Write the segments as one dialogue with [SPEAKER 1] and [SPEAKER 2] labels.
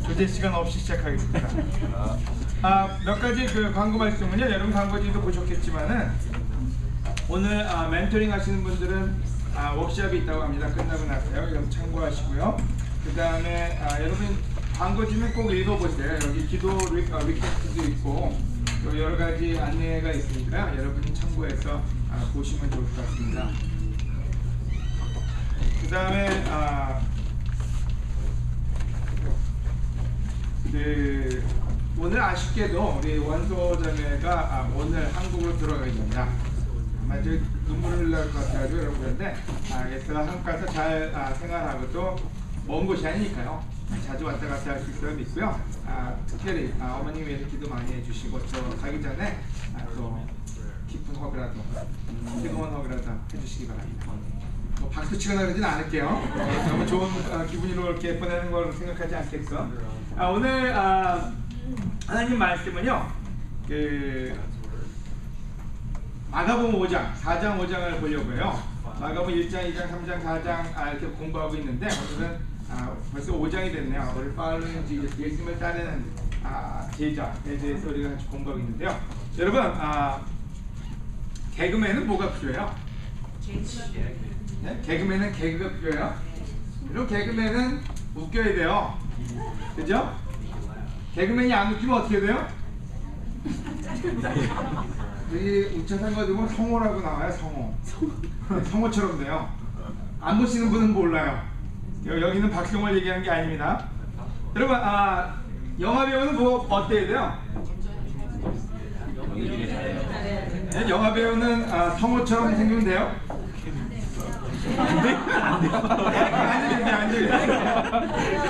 [SPEAKER 1] 교재 시간 없이 시작하겠습니다. 몇 가지 그 광고 말씀은요. 여러분 광고지도 보셨겠지만은 오늘 멘토링 하시는 분들은 워크숍이 있다고 합니다. 끝나고 나서요. 여러분 참고하시고요. 그 다음에 여러분 광고지는 꼭 읽어보세요. 여기 기도 리퀘스트도 있고 또 여러 가지 안내가 있으니까요. 여러분이 참고해서 보시면 좋을 것 같습니다. 그 다음에 오늘 아쉽게도 우리 원소자매가 오늘 한국으로 들어가게 됩니다. 아마 이제 눈물 날 것 같아가지고 여러분 그런데 그래서 한국 가서 잘 생활하고 또 먼 곳이 아니니까요. 자주 왔다 갔다 할 수 있어야 있고요. 특별히 어머님 위해서 기도 많이 해주시고 또 가기 전에 또 깊은 허그라도 뜨거운 허그라도 해주시기 바랍니다. 뭐 박수 치거나 그러진 않을게요. 너무 좋은 기분으로 이렇게 보내는 걸 생각하지 않겠어. 오늘 하나님 말씀은요. 마가복음 5장, 4장, 5장을 보려고 해요. 마가복음 1장, 2장, 3장, 4장 이렇게 공부하고 있는데 오늘은 벌써 5장이 됐네요. 우리 팔로잉 예수님을 따르는 제자에 대해서 우리가 같이 공부하고 있는데요. 여러분 개그맨은 뭐가 필요해요? 네? 개그맨은 개그가 필요해요. 그리고 개그맨은 웃겨야 돼요. 그죠? 개그맨이 안 웃기면 어떻게 돼요? 여기 우차상가 보면 성호라고 나와요. 성호. 성호처럼 돼요. 안 보시는 분은 몰라요. 여기는 박성호를 얘기하는 게 아닙니다. 여러분 영화배우는 뭐 어때야 돼요? 네, 영화배우는 성호처럼 생기면 돼요? 안 돼요.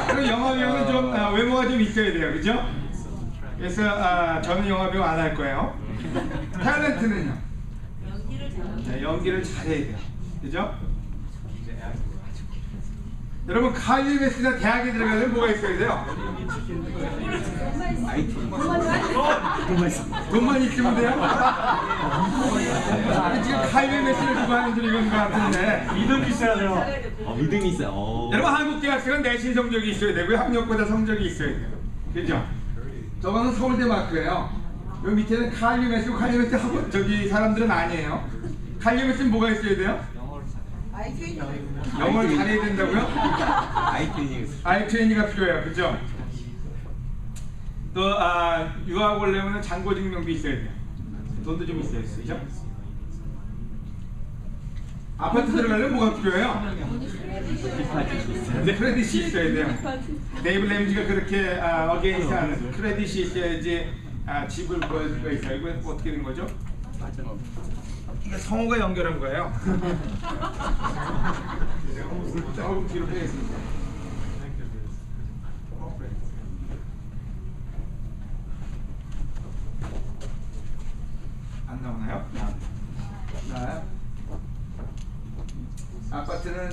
[SPEAKER 1] 그리고 영화배우는 좀 외모가 좀 있어야 돼요. 그죠? 그래서 저는 영화배우 안 할 거예요. 탤런트는요? 연기를 잘해야 돼요. 그죠? 여러분 칼리베스나 대학에 들어가면 뭐가 있어야 돼요? 돈만 있으면 돼요? 지금 칼리베스를 두고 하는 줄인 것 같은데
[SPEAKER 2] 믿음이 있어야 돼요. 믿음이 있어요.
[SPEAKER 1] 여러분 한국 대학생은 내신 성적이 있어야 되고요. 학력보다 성적이 있어야 돼요. 그죠? 저거는 서울대 마크예요. 여기 밑에는 칼리메스고 칼리메스 하고 저기 사람들은 아니에요. 칼리메스는 뭐가 있어야 돼요? 영어를 잘해야 된다고요? 아이트레이닝가 필요해요. 그죠? 또 유학 오려면 잔고 증명도 있어야 돼요. 돈도 좀 있어야 돼요. 그죠? 아파트 들어가려면 뭐가 필요해요? 크레딧이 있어야 돼요. 데이브 램지가 그렇게 어게인스트 하는 크레딧이 있어야지 집을 구할 수가 있어요. 이건 어떻게 된 거죠? 성우가 연결한 거예요. 조금 뒤로 빼겠습니다. 안 나오나요? 나와요? 아파트는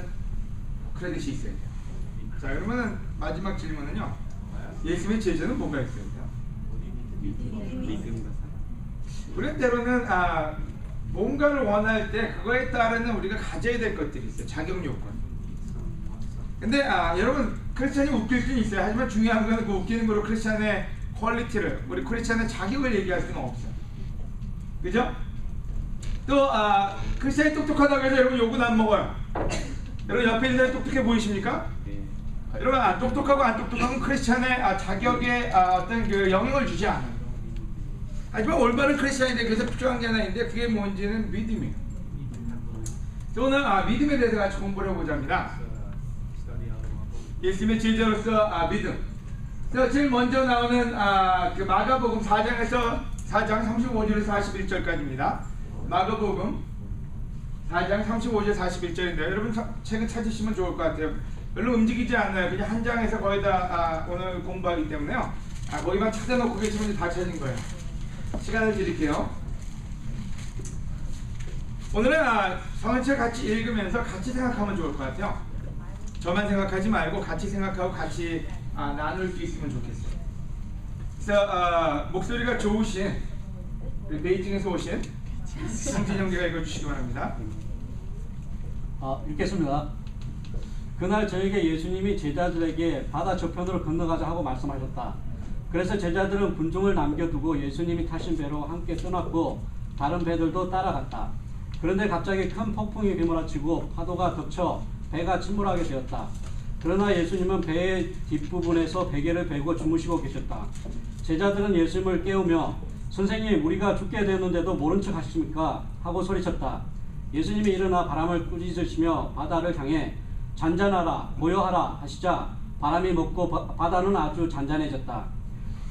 [SPEAKER 1] 크레딧이 있어야 돼요. 자, 그러면 마지막 질문은요. 예수님의 제자는 뭐가 있어야 돼요? 우리는 때로는 뭔가를 원할 때 그거에 따르는 우리가 가져야 될 것들이 있어요. 자격 요건. 근데 여러분 크리스찬이 웃길 수는 있어요. 하지만 중요한 건 그 웃기는 거로 크리스찬의 퀄리티를, 우리 크리스찬의 자격을 얘기할 수는 없어요. 그죠? 또 크리스찬이 똑똑하다고 해서 여러분 욕은 안 먹어요. 여러분 옆에 있는 사람이 똑똑해 보이십니까? 여러분 똑똑하고 안 똑똑하면 크리스찬의 자격에 어떤 그 영향을 주지 않아요. 하지만 올바른 크리스찬이 되기 위해서 필요한 게 하나 있는데 그게 뭔지는 믿음이에요. 오늘 믿음에 대해서 같이 공부를 해보자 합니다. 예수님의 제자로서 믿음. 제일 먼저 나오는 그 마가복음 4장에서 4장 35절에서 41절까지입니다. 마가복음 4장 35절 41절인데 여러분 책은 찾으시면 좋을 것 같아요. 별로 움직이지 않아요. 그냥 한 장에서 거의 다 오늘 공부하기 때문에요. 거기만 찾아놓고 계시면 다 찾은 거예요. 시간을 드릴게요. 오늘은 성경책 같이 읽으면서 같이 생각하면 좋을 것 같아요. 저만 생각하지 말고 같이 생각하고 같이 나눌 수 있으면 좋겠어요. 그래서 목소리가 좋으신 베이징에서 오신 성진 형제가 읽어주시기 바랍니다.
[SPEAKER 2] 읽겠습니다.
[SPEAKER 3] 그날 저에게 예수님이 제자들에게 바다 저편으로 건너가자 하고 말씀하셨다. 그래서 제자들은 군중을 남겨두고 예수님이 타신 배로 함께 떠났고 다른 배들도 따라갔다. 그런데 갑자기 큰 폭풍이 휘몰아치고 파도가 덮쳐 배가 침몰하게 되었다. 그러나 예수님은 배의 뒷부분에서 베개를 베고 주무시고 계셨다. 제자들은 예수님을 깨우며 선생님, 우리가 죽게 되었는데도 모른 척 하십니까? 하고 소리쳤다. 예수님이 일어나 바람을 꾸짖으시며 바다를 향해 잔잔하라, 고요하라 하시자 바람이 멎고 바다는 아주 잔잔해졌다.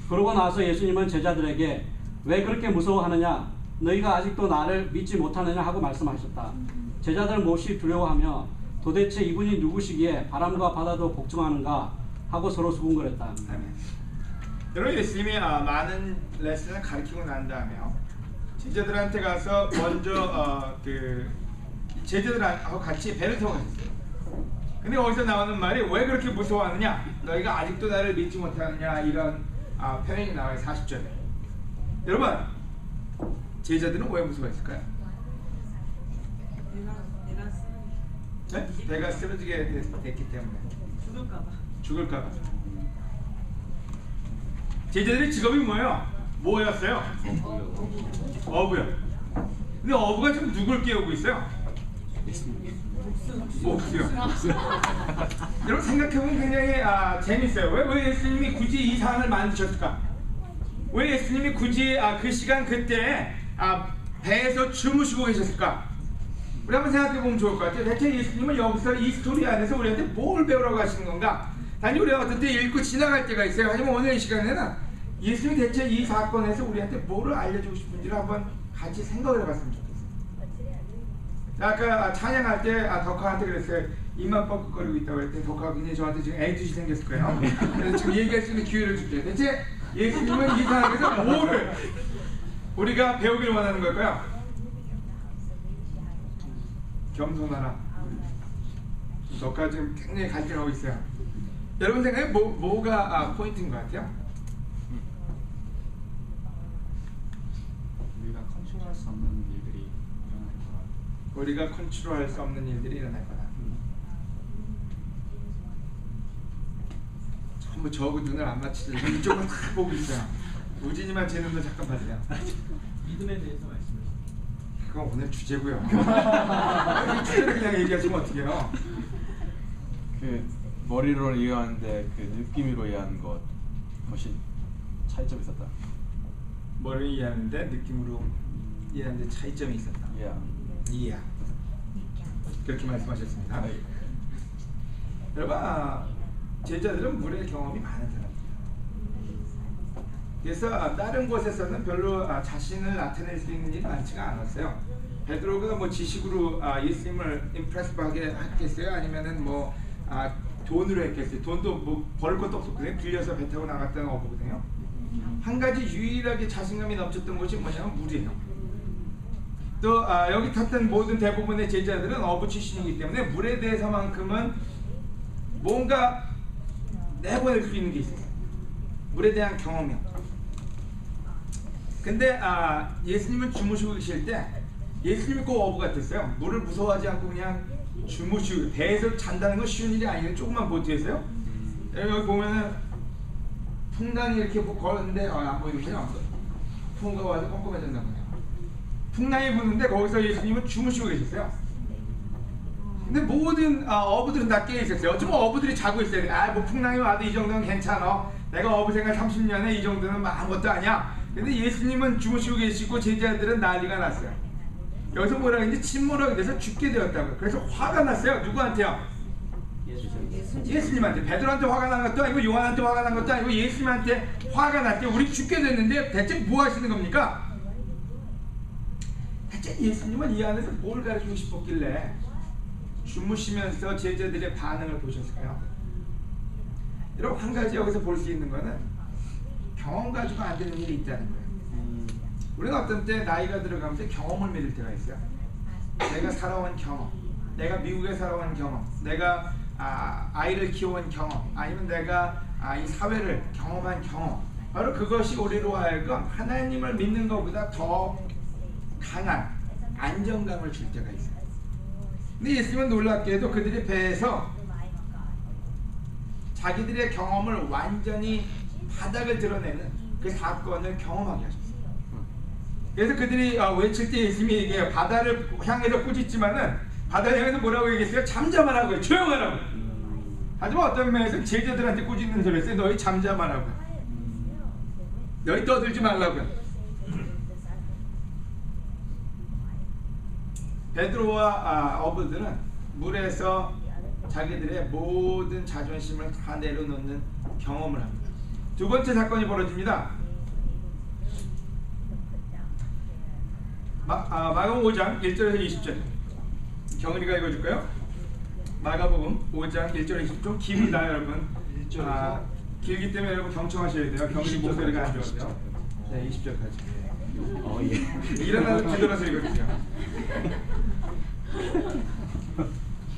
[SPEAKER 3] 그러고 나서 예수님은 제자들에게 왜 그렇게 무서워하느냐? 너희가 아직도 나를 믿지 못하느냐? 하고 말씀하셨다. 제자들은 몹시 두려워하며 도대체 이분이 누구시기에 바람과 바다도 복종하는가? 하고 서로 수군거렸다.
[SPEAKER 1] 아멘. 여러분, 예수님이 많은 레슨을 가르치고 난 다음에요, 제자들한테 가서 먼저 제자들하고 같이 배를 타고 갔어요. 근데 거기서 나오는 말이 왜 그렇게 무서워하느냐? 너희가 아직도 나를 믿지 못하느냐? 이런 표현이 나와요. 40절에. 여러분, 제자들은 왜 무서워했을까요? 네? 배가 쓰러지게 됐기 때문에. 죽을까봐. 제자들의 직업이 뭐예요? 뭐였어요? 어부요. 근데 어부가 지금 누굴 깨우고 있어요? 목수요. 여러분, 생각해보면 굉장히 재밌어요. 왜 예수님이 굳이 이 상황을 만드셨을까? 왜 예수님이 굳이 그 시간 그때 배에서 주무시고 계셨을까? 우리 한번 생각해보면 좋을 것 같아요. 대체 예수님은 여기서 이 스토리 안에서 우리한테 뭘 배우라고 하시는 건가? 단지 우리가 어떤 때 읽고 지나갈 때가 있어요. 하지만 오늘 이 시간에는 예수님이 대체 이 사건에서 우리한테 뭐를 알려주고 싶은지를 한번 같이 생각을 해봤으면 좋겠어요. 아까 찬양할 때 덕화한테 그랬어요. 입만 뻐끗거리고 있다고 했더니 덕화가 굉장히 저한테 지금 애투시 생겼을 거예요. 그래서 지금 얘기할 수 있는 기회를 줄게요. 대체 예수님은 이 상황에서 뭐를 우리가 배우길 원하는 걸까요? 겸손하라. 덕화 지금 굉장히 갈등하고 있어요. 여러분 생각에 뭐가 포인트인 것 같아요?
[SPEAKER 2] 우리가 컨트롤할 수 없는 일들이 일어날 거라.
[SPEAKER 1] 우리가 컨트롤할 수 없는 일들이 일어날 거다. 전부 저하고 눈을 안 맞추죠. 이쪽은 다 보고 있어요. 우진이만 제 눈을 잠깐 봐주세요.
[SPEAKER 4] 믿음에 대해서 말씀해 주세요.
[SPEAKER 1] 그건 오늘 주제고요. 이 주제를 그냥 얘기하시면 어떡해요?
[SPEAKER 5] 그 머리로 이해하는데 그 느낌으로 이해하는 것 훨씬 차이점이 있었다.
[SPEAKER 1] 머리를 이해하는데 느낌으로 이해하는데 차이점이 있었다. 이해. 그렇게 말씀하셨습니다. 여러분, 제자들은 물의 경험이 많은 사람이에요. 그래서 다른 곳에서는 별로 자신을 나타낼 수 있는 일이 많지가 않았어요. 베드로가 뭐 지식으로 예수님을 임프레스하게 했겠어요? 아니면은 뭐 돈으로 했겠어요? 돈도 뭐 벌 것도 없었거든요. 빌려서 배 타고 나갔다는 어부거든요. 한 가지 유일하게 자신감이 넘쳤던 것이 뭐냐면 물이에요. 또 여기 탔던 모든 대부분의 제자들은 어부 출신이기 때문에 물에 대해서만큼은 뭔가 내보낼 수 있는 게 있어요. 물에 대한 경험이요. 근데 예수님은 주무시고 계실 때 예수님이 꼭 어부 같았어요. 물을 무서워하지 않고 그냥 주무시고, 배에서 잔다는 건 쉬운 일이 아니에요. 조금만 보트에서요. 여기 보면은 풍랑이 이렇게 걸었는데 안 보이는군요. 풍우가 와서 꼼꼼해졌나 보네요. 풍랑이 부는데 거기서 예수님은 주무시고 계셨어요. 근데 모든 어부들은 다 깨어 있었어요. 어쩌면 어부들이 자고 있어요. 뭐 풍랑이 와도 이 정도는 괜찮아. 내가 어부 생활 30년에 이 정도는 아무것도 아니야. 근데 예수님은 주무시고 계시고 제자들은 난리가 났어요. 여기서 뭐라 했는지 침몰하게 돼서 죽게 되었다고요. 그래서 화가 났어요. 누구한테요? 예수님한테. 베드로한테 화가 난 것도 아니고 요한한테 화가 난 것도 아니고 예수님한테 화가 났대. 우리 죽게 됐는데 대체 뭐 하시는 겁니까? 대체 예수님은 이 안에서 뭘 가르치고 싶었길래 주무시면서 제자들의 반응을 보셨을까요? 여러분, 한 가지 여기서 볼 수 있는 거는 경험 가지고 안 되는 일이 있다는 거예요. 우리는 어떤 때 나이가 들어가면서 경험을 믿을 때가 있어요. 내가 살아온 경험, 내가 미국에 살아온 경험, 내가 아이를 키워온 경험, 아니면 내가 이 사회를 경험한 경험, 바로 그것이 우리로 하여금 하나님을 믿는 것보다 더 강한 안정감을 줄 때가 있어요. 근데 예수님은 놀랍게도 그들이 배에서 자기들의 경험을 완전히 바닥을 드러내는 그 사건을 경험하게 하셨어요. 그래서 그들이 외칠 때 예수님이 이게 바다를 향해서 꾸짖지만은 바다를 향해서 뭐라고 얘기했어요? 잠잠하라고요. 조용하라고. 하지만 어떤 면에서 제자들한테 꾸짖는 소리 했어요. 너희 잠잠하라고. 너희 떠들지 말라고요. 베드로와 어부들은 물에서 자기들의 모든 자존심을 다 내려놓는 경험을 합니다. 두 번째 사건이 벌어집니다. 마가복음 5장 1절에서 20절. 경은이가 읽어줄까요? 마가복음 5장 1절에서 20절. 좀 깁니다 여러분. 길기 때문에 여러분 경청하셔야 돼요. 경은이 목소리가 안 좋아요. 네, 20절까지. 일어나서 뒤돌아서 읽어주세요.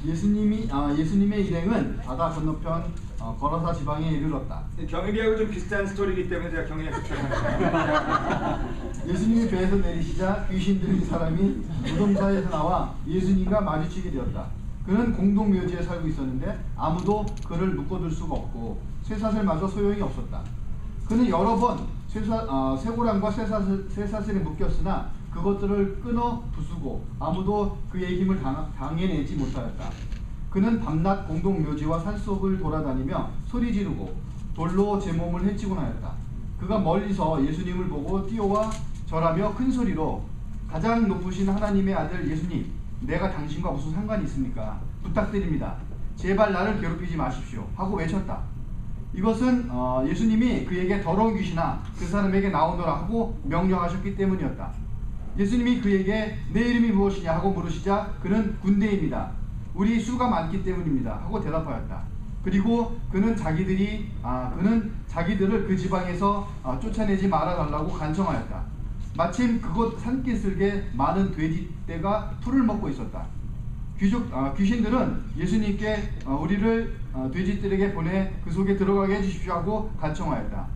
[SPEAKER 6] 예수님의 일행은 바다 건너편 거라사 지방에 이르렀다.
[SPEAKER 1] 경은이하고 좀 비슷한 스토리이기 때문에 제가 경은이한테 촬영합니다.
[SPEAKER 6] 예수님이 배에서 내리시자 귀신 들린 사람이 무덤사에서 나와 예수님과 마주치게 되었다. 그는 공동묘지에 살고 있었는데 아무도 그를 묶어둘 수가 없고 쇠사슬마저 소용이 없었다. 그는 여러 번 쇠고랑과 쇠사슬에 묶였으나 그것들을 끊어 부수고 아무도 그의 힘을 당해내지 못하였다. 그는 밤낮 공동묘지와 산속을 돌아다니며 소리 지르고 돌로 제 몸을 해치곤 하였다. 그가 멀리서 예수님을 보고 뛰어와 절하며 큰 소리로 가장 높으신 하나님의 아들 예수님, 내가 당신과 무슨 상관이 있습니까? 부탁드립니다. 제발 나를 괴롭히지 마십시오 하고 외쳤다. 이것은 예수님이 그에게 더러운 귀신아 그 사람에게 나오너라 하고 명령하셨기 때문이었다. 예수님이 그에게 내 이름이 무엇이냐 하고 물으시자 그는 군대입니다. 우리 수가 많기 때문입니다 하고 대답하였다. 그리고 그는 자기들을 그 지방에서 쫓아내지 말아달라고 간청하였다. 마침 그곳 산기슭에 많은 돼지떼가 풀을 먹고 있었다. 귀신들은 예수님께 우리를 돼지들에게 보내 그 속에 들어가게 해주십시오 하고 간청하였다.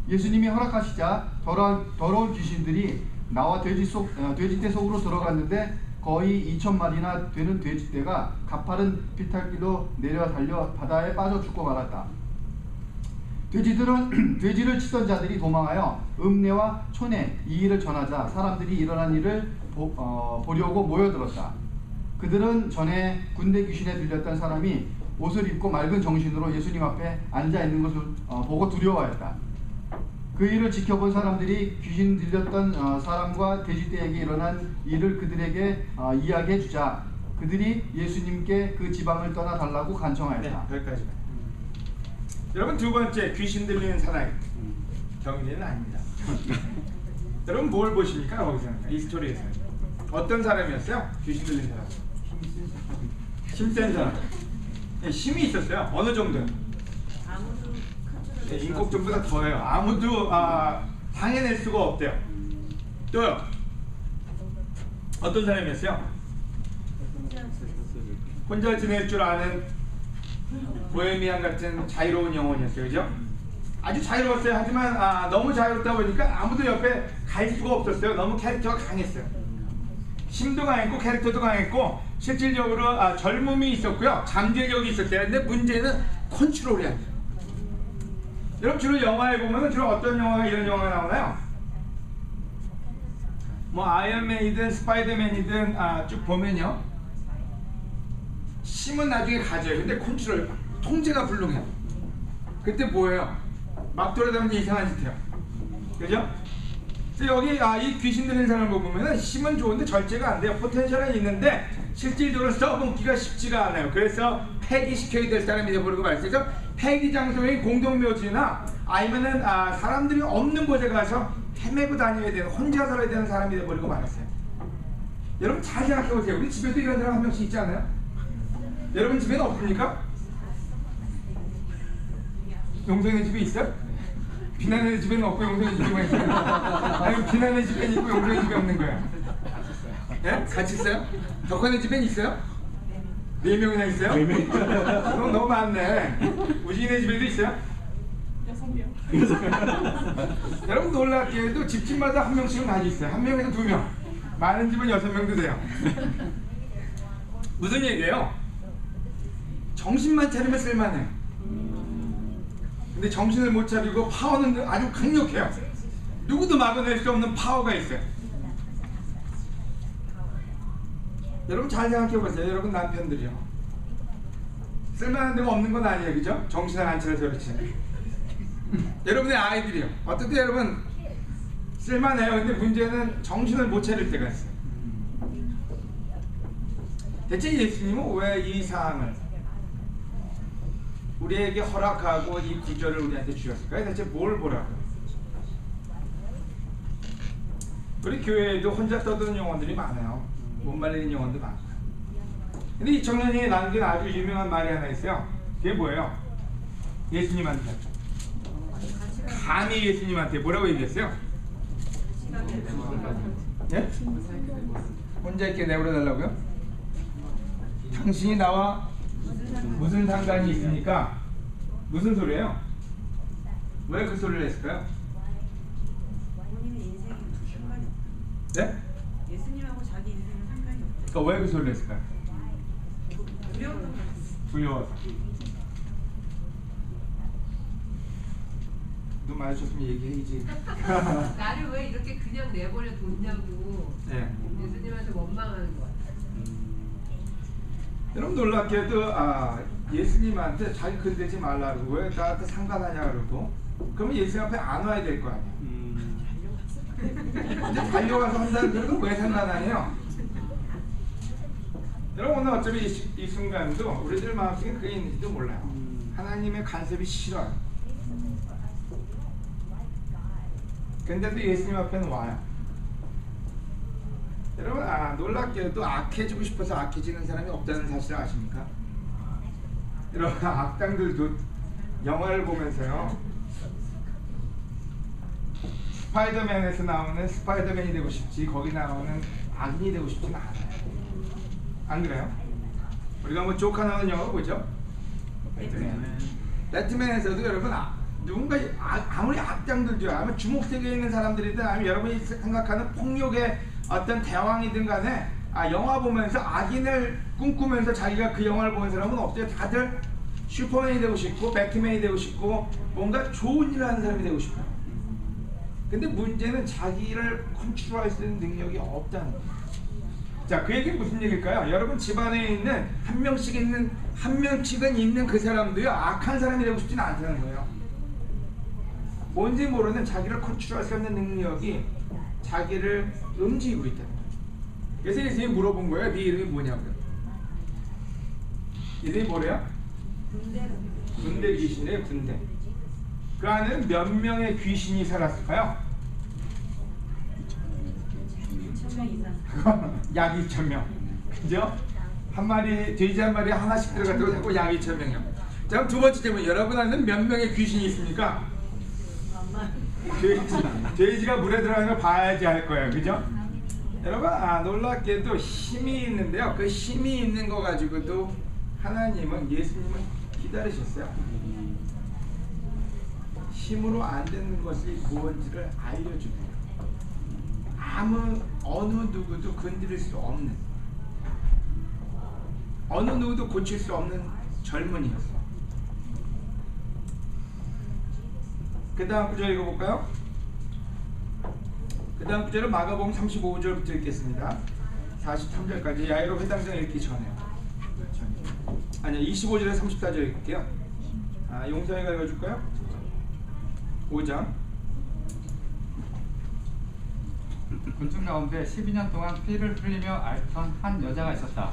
[SPEAKER 6] 예수님이 허락하시자 더러운 귀신들이 나와 돼지떼 속으로 들어갔는데 거의 2,000마리나 되는 돼지떼가 가파른 비탈길로 내려 달려 바다에 빠져 죽고 말았다. 돼지를 치던 자들이 도망하여 읍내와 촌에 이 일을 전하자 사람들이 일어난 일을 보려고 모여들었다. 그들은 전에 군대 귀신에 들렸던 사람이 옷을 입고 맑은 정신으로 예수님 앞에 앉아있는 것을 보고 두려워하였다. 그 일을 지켜본 사람들이 귀신 들렸던 사람과 돼지떼에게 일어난 일을 그들에게 이야기해 주자 그들이 예수님께 그 지방을 떠나 달라고 간청하였다.
[SPEAKER 1] 네, 여기까지. 여러분 두 번째 귀신 들리는 사나이 경은이는 아닙니다. 여러분 뭘 보십니까 거기서 이 스토리에서 어떤 사람이었어요? 귀신 들린 사람. 힘센 사람. 네, 힘이 있었어요. 어느 정도요? 네, 인국전보다 더해요. 아무도 당해낼 수가 없대요. 또요. 어떤 사람이었어요? 혼자 지낼 줄 아는 보헤미안 같은 자유로운 영혼이었어요. 그죠? 아주 자유로웠어요. 하지만 너무 자유롭다 보니까 아무도 옆에 갈 수가 없었어요. 너무 캐릭터가 강했어요. 힘도 강했고 캐릭터도 강했고 실질적으로 젊음이 있었고요. 잠재력이 있었어요. 근데 문제는 컨트롤이 안 돼요. 여러분 주로 영화에 보면 주로 어떤 영화가 이런 영화가 나오나요? 뭐 아이언맨이든 스파이더맨이든 쭉 보면요 힘은 나중에 가져요. 근데 컨트롤 통제가 불능해요. 그때 뭐예요? 막 돌아다니면서 이상한 짓 해요. 그죠? 그래서 여기 이 귀신 들린 사람을 보면은 힘은 좋은데 절제가 안 돼요. 포텐셜은 있는데 실질적으로 써먹기가 쉽지가 않아요. 그래서 폐기시켜야 될 사람이 되어버리고 말해서 폐기 장소인 공동묘지나 아니면은 사람들이 없는 곳에 가서 헤매고 다녀야 되는 혼자 살아야 되는 사람이 되어버리고 말았어요. 여러분 잘 생각해보세요. 우리 집에도 이런 사람 한 명씩 있지 않아요? 여러분 집에는 없습니까? 용성이네 집에 있어요? 비난의 집에는 없고 용성이 집에만 있어요? 아니 비난의 집에는 있고 용성이 집에 없는 거예요? 네? 같이 있어요? 덕환의 집엔 있어요? 4명이나 있어요? 4명. 그럼 너무 많네. 우진의 집에도 있어요? 6명. 여러분 놀랍게도 집집마다 한 명씩은 많이 있어요. 한 명에서 2명. 많은 집은 6명도 돼요. 무슨 얘기예요? 정신만 차리면 쓸만해요. 근데 정신을 못 차리고 파워는 아주 강력해요. 누구도 막아낼 수 없는 파워가 있어요. 여러분 잘 생각해 보세요. 여러분 남편들이요. 쓸만한 데가 없는 건 아니에요, 그죠? 정신을 안 차려서 그렇지. 여러분의 아이들이요. 어떨 때 여러분 쓸만해요. 근데 문제는 정신을 못 차릴 때가 있어요. 대체 예수님은 왜 이 사항을 우리에게 허락하고 이 구절을 우리한테 주셨을까요? 대체 뭘 보라고요? 우리 교회에도 혼자 떠드는 영혼들이 많아요. 못 말리는 영혼도 많고. 근데 이 청년이 남긴 아주 유명한 말이 하나 있어요. 그게 뭐예요? 예수님한테 감히 예수님한테 뭐라고 얘기했어요? 예? 혼자 있게 내버려 달라고요? 당신이 나와 무슨 상관이 있습니까? 무슨 소리예요? 왜 그 소리를 했을까요?
[SPEAKER 7] 본인의 인생이 상관이 없다.
[SPEAKER 1] 네?
[SPEAKER 7] 예수님하고 자기 인생은 상관이 없다.
[SPEAKER 1] 그러니까 왜 그 소리를 했을까요?
[SPEAKER 7] 두려웠던 것 같아요.
[SPEAKER 1] 두려워서. 눈 마주쳤으면 얘기해야지.
[SPEAKER 8] 나를 왜 이렇게 그냥 내버려 뒀냐고
[SPEAKER 1] 네.
[SPEAKER 8] 예수님한테 원망하는 것 같아요.
[SPEAKER 1] 여러분 놀랍게도 예수님한테 자기 건들지 말라고 왜 나한테 상관하냐 그러고 그러면 예수님 앞에 안 와야 될 거 아니에요. 근데 달려가서 한다는 그래도 왜 상관하냐? 여러분 오늘 어차피 이 순간도 우리들 마음속에 그게 있는지도 몰라요. 하나님의 간섭이 싫어요. 근데도 예수님 앞에는 와요. 여러분 놀랍게도 악해지고 싶어서 악해지는 사람이 없다는 사실을 아십니까? 여러분 악당들도 영화를 보면서요 스파이더맨에서 나오는 스파이더맨이 되고 싶지 거기 나오는 악인이 되고 싶지는 않아요. 안 그래요? 우리가 뭐 조카 나오는 영화 보죠? 배트맨에서도 여러분 누군가 아무리 악당들죠, 아니면 주목세계에 있는 사람들이든 아니면 여러분이 생각하는 폭력의 어떤 대왕이든 간에 영화 보면서 악인을 꿈꾸면서 자기가 그 영화를 보는 사람은 없어요. 다들 슈퍼맨이 되고 싶고 배트맨이 되고 싶고 뭔가 좋은 일을 하는 사람이 되고 싶어요. 근데 문제는 자기를 컨트롤할 수 있는 능력이 없다는 거예요. 자, 그 얘기는 무슨 얘기일까요? 여러분 집안에 있는 한 명씩은 있는 그 사람도요 악한 사람이 되고 싶지는 않다는 거예요. 뭔지 모르는 자기를 컨트롤할 수 없는 능력이 자기를 움직이고 있다는 거예요. 그래서 예수님이 물어본 거예요. 네 이름이 뭐냐고요. 이름이 뭐래요? 군대 귀신이에요. 군대. 그 안에는 몇 명의 귀신이 살았을까요?
[SPEAKER 7] 2,000명 이상.
[SPEAKER 1] 약 2,000명. 그죠? 한 마리 돼지 한 마리 하나씩 들어갔다고 자꾸 약 2,000명이요. 자, 그럼 두 번째 질문. 여러분 안에는 몇 명의 귀신이 있습니까? 돼지가 물에 들어가는 걸 봐야지 할 거예요. 그죠? 여러분 놀랍게도 힘이 있는데요. 그 힘이 있는 거 가지고도 하나님은 예수님은 기다리셨어요. 힘으로 안 되는 것이 무엇인지를 알려줍니다. 어느 누구도 건드릴 수 없는, 어느 누구도 고칠 수 없는 젊은이였어요. 그 다음 구절 읽어볼까요? 그 다음 구절은 마가복음 35절부터 읽겠습니다. 43절까지 야이로 회당장 읽기 전에요. 아니요, 25절에 34절 읽을게요. 용서이가 읽어줄까요? 5장.
[SPEAKER 2] 군중 가운데 12년 동안 피를 흘리며 앓던 한 여자가 있었다.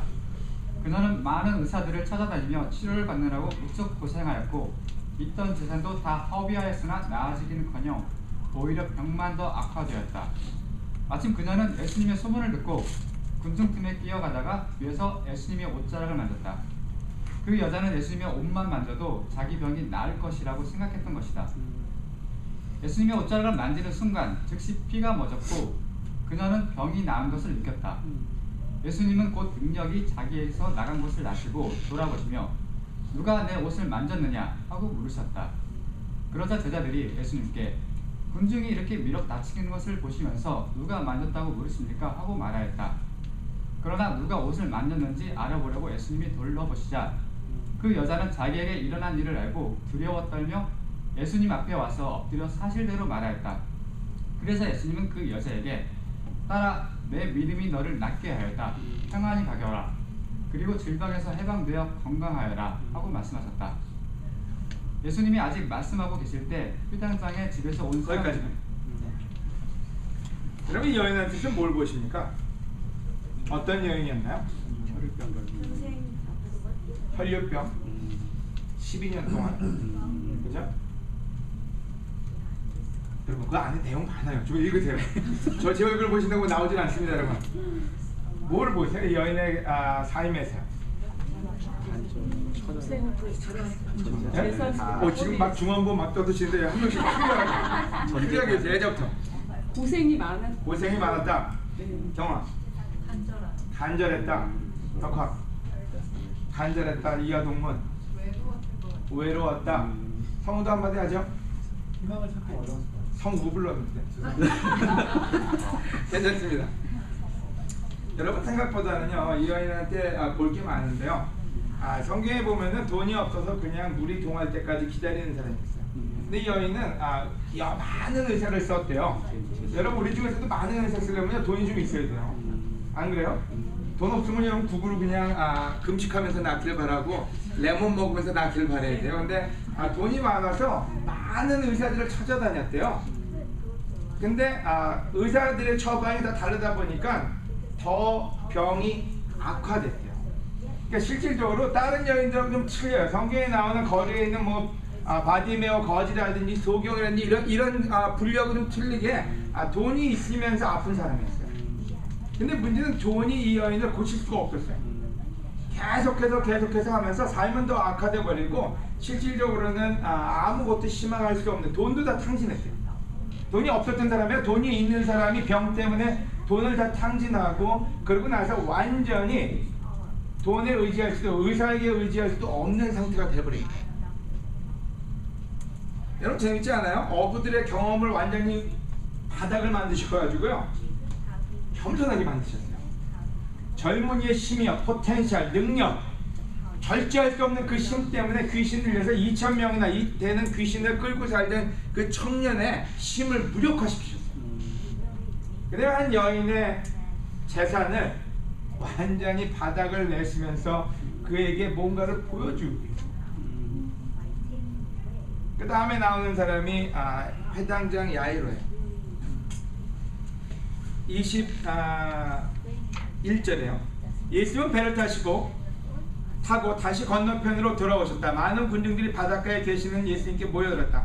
[SPEAKER 2] 그녀는 많은 의사들을 찾아다니며 치료를 받느라고 무척 고생하였고 있던 재산도 다 허비하였으나 나아지기는커녕 오히려 병만 더 악화되었다. 마침 그녀는 예수님의 소문을 듣고 군중틈에 끼어가다가 위에서 예수님의 옷자락을 만졌다. 그 여자는 예수님의 옷만 만져도 자기 병이 나을 것이라고 생각했던 것이다. 예수님의 옷자락을 만지는 순간 즉시 피가 멎었고 그녀는 병이 나은 것을 느꼈다. 예수님은 곧 능력이 자기에게서 나간 것을 아시고 돌아보시며 누가 내 옷을 만졌느냐 하고 물으셨다. 그러자 제자들이 예수님께 군중이 이렇게 밀어 다치는 것을 보시면서 누가 만졌다고 물으십니까? 하고 말하였다. 그러나 누가 옷을 만졌는지 알아보려고 예수님이 돌려보시자 그 여자는 자기에게 일어난 일을 알고 두려워 떨며 예수님 앞에 와서 엎드려 사실대로 말하였다. 그래서 예수님은 그 여자에게 따라 내 믿음이 너를 낫게 하였다. 평안히 가겨라. 그리고 질병에서 해방되어 건강하여라 하고 말씀하셨다. 예수님이 아직 말씀하고 계실 때 회당장의 집에서 온 사람
[SPEAKER 1] 거기까지만. 여러분 이 여인한테서 뭘 보십니까? 어떤 여인이었나요?
[SPEAKER 3] 혈육병 걸린
[SPEAKER 7] 평생
[SPEAKER 1] 혈류병 12년 동안. 그죠? 여러분 그 안에 내용 많아요. 좀 읽으세요. 저 제 얼굴 보신다고 나오진 않습니다, 여러분. 뭘 보세요? 이 여인의 삶에서. 네? 지금 막 중원부 막 떠드시는데 한 명씩 크게 해주세요. 예전부터. 고생이 많았다. 경화. 간절했다. 덕화. 간절했다. 이하동문. 외로웠다. 성우도 한마디 하죠.
[SPEAKER 4] 희망을 찾기 어려웠어요.
[SPEAKER 1] 성우 불렀는데. 괜찮습니다. 여러분 생각보다는요 이 여인한테 볼 게 많은데요. 성경에 보면은 돈이 없어서 그냥 물이 동할 때까지 기다리는 사람이 있어요. 근데 이 여인은 많은 의사를 썼대요. 여러분 우리 중에서도 많은 의사 쓰려면 돈이 좀 있어야 돼요. 안 그래요? 돈 없으면 여러분 구구로 그냥 금식하면서 낫기를 바라고 레몬 먹으면서 낫기를 바라야 돼요. 근데 돈이 많아서 많은 의사들을 찾아다녔대요. 근데 의사들의 처방이 다 다르다 보니까 더 병이 악화됐대요. 그러니까 실질적으로 다른 여인들하고 좀 틀려요. 성경에 나오는 거리에 있는 바디메오 거지라든지 소경이라든지 이런 분류하고 좀 틀리게 돈이 있으면서 아픈 사람이었어요. 근데 문제는 돈이 이 여인을 고칠 수가 없었어요. 계속해서 하면서 삶은 더 악화돼 버리고 실질적으로는 아무것도 희망할 수 없는 돈도 다 탕진했대요. 돈이 없었던 사람이 돈이 있는 사람이 병 때문에 돈을 다 탕진하고 그러고 나서 완전히 돈에 의지할 수도 의사에게 의지할 수도 없는 상태가 돼버립니다. 여러분 재밌지 않아요? 어부들의 경험을 완전히 바닥을 만드셔가지고요 겸손하게 만드셨어요. 젊은이의 힘이요, 포텐셜, 능력, 절제할 수 없는 그 힘 때문에 귀신을 내서 2,000명이나 되는 귀신을 끌고 살던 그 청년의 힘을 무력화시키셨어요. 그래서 한 여인의 재산을 완전히 바닥을 내시면서 그에게 뭔가를 보여주고 그 다음에 나오는 사람이 회당장 야이로예요. 21절에요. 예수님은 배를 타고 다시 건너편으로 돌아오셨다. 많은 군중들이 바닷가에 계시는 예수님께 모여들었다.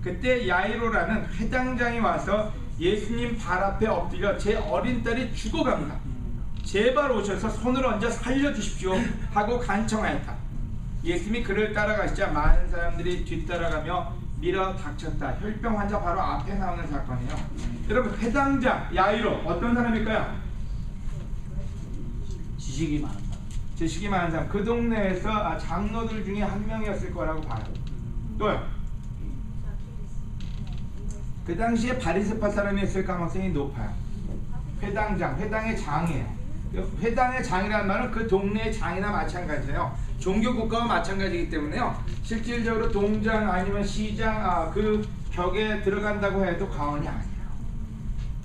[SPEAKER 1] 그때 야이로라는 회당장이 와서 예수님 발 앞에 엎드려 제 어린 딸이 죽어갑니다. 제발 오셔서 손을 얹어 살려주십시오 하고 간청하였다. 예수님이 그를 따라가시자 많은 사람들이 뒤따라가며 밀어 닥쳤다. 혈병 환자 바로 앞에 나오는 사건이에요. 여러분 회당장 야이로 어떤 사람일까요?
[SPEAKER 3] 지식이 많은 사람.
[SPEAKER 1] 지식이 많은 사람. 그 동네에서 장로들 중에 한 명이었을 거라고 봐요. 또요. 그 당시에 바리새파 사람이었을 가능성이 높아요. 회당장, 회당의 장이에요. 회당의 장이라는 말은 그 동네의 장이나 마찬가지예요. 종교국가와 마찬가지이기 때문에요. 실질적으로 동장 아니면 시장 그 벽에 들어간다고 해도 과언이 아니에요.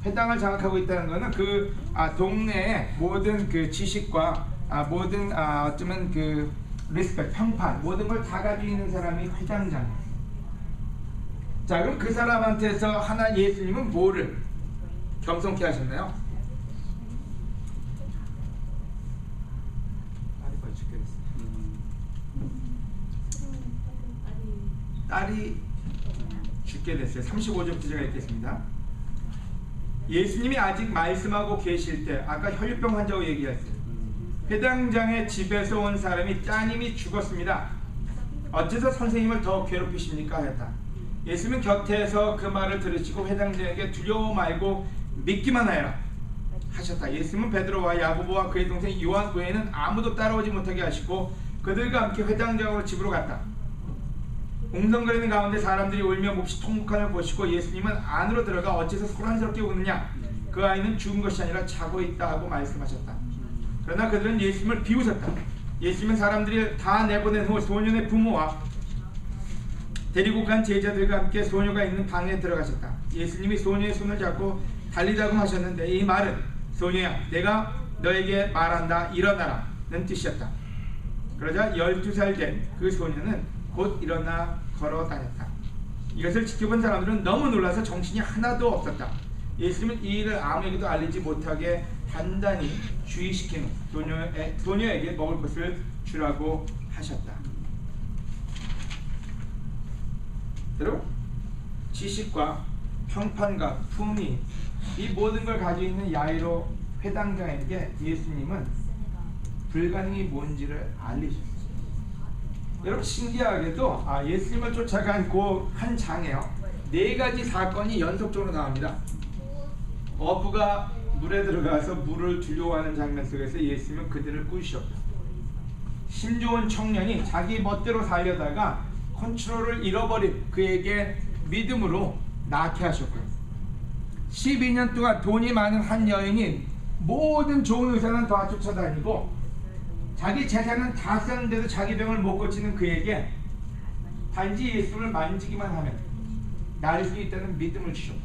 [SPEAKER 1] 회당을 장악하고 있다는 것은 그 동네의 모든 그 지식과 모든 어쩌면 그 리스펙, 평판 모든 걸 다 가지고 있는 사람이 회당장이에요. 자 그럼 그 사람한테서 하나 예수님은 뭐를 겸손케 하셨나요? 딸이 죽게 됐어요. 35절 제가 읽겠습니다. 예수님이 아직 말씀하고 계실 때 아까 혈류병 환자고 얘기했어요. 회당장의 집에서 온 사람이 따님이 죽었습니다. 어째서 선생님을 더 괴롭히십니까? 하였다. 예수님은 곁에서 그 말을 들으시고 회당장에게 두려워 말고 믿기만 하여라 하셨다. 예수님은 베드로와 야고보와 그의 동생 요한 외에는 아무도 따라오지 못하게 하시고 그들과 함께 회당장으로 집으로 갔다. 웅성거리는 가운데 사람들이 울며 몹시 통곡하는 걸 보시고 예수님은 안으로 들어가 어째서 소란스럽게 우느냐? 그 아이는 죽은 것이 아니라 자고 있다 하고 말씀하셨다. 그러나 그들은 예수님을 비웃었다. 예수님은 사람들이 다 내보낸 후 소년의 부모와 데리고 간 제자들과 함께 소녀가 있는 방에 들어가셨다. 예수님이 소녀의 손을 잡고 달리라고 하셨는데 이 말은 소녀야 내가 너에게 말한다 일어나라 는 뜻이었다. 그러자 12살 된 그 소녀는 곧 일어나 걸어 다녔다. 이것을 지켜본 사람들은 너무 놀라서 정신이 하나도 없었다. 예수님은 이 일을 아무에게도 알리지 못하게 단단히 주의시킨 후 소녀에게 먹을 것을 주라고 하셨다. 여러분, 지식과 평판과 품위 이 모든 걸 가지고 있는 야이로 회당장에게 예수님은 불가능이 뭔지를 알리셨어요. 여러분 신기하게도 예수님을 쫓아간 그 한 장에요 4가지 사건이 연속적으로 나옵니다. 어부가 물에 들어가서 물을 두려워하는 장면 속에서 예수님은 그들을 꾸짖으셨고, 힘 좋은 청년이 자기 멋대로 살려다가 컨트롤을 잃어버린 그에게 믿음으로 낳게 하셨고요. 12년 동안 돈이 많은 한 여인이 모든 좋은 의사는 다 쫓아다니고 자기 재산은 다 썼는데도 자기 병을 못 고치는 그에게 단지 예수를 만지기만 하면 나을 수 있다는 믿음을 주셨다.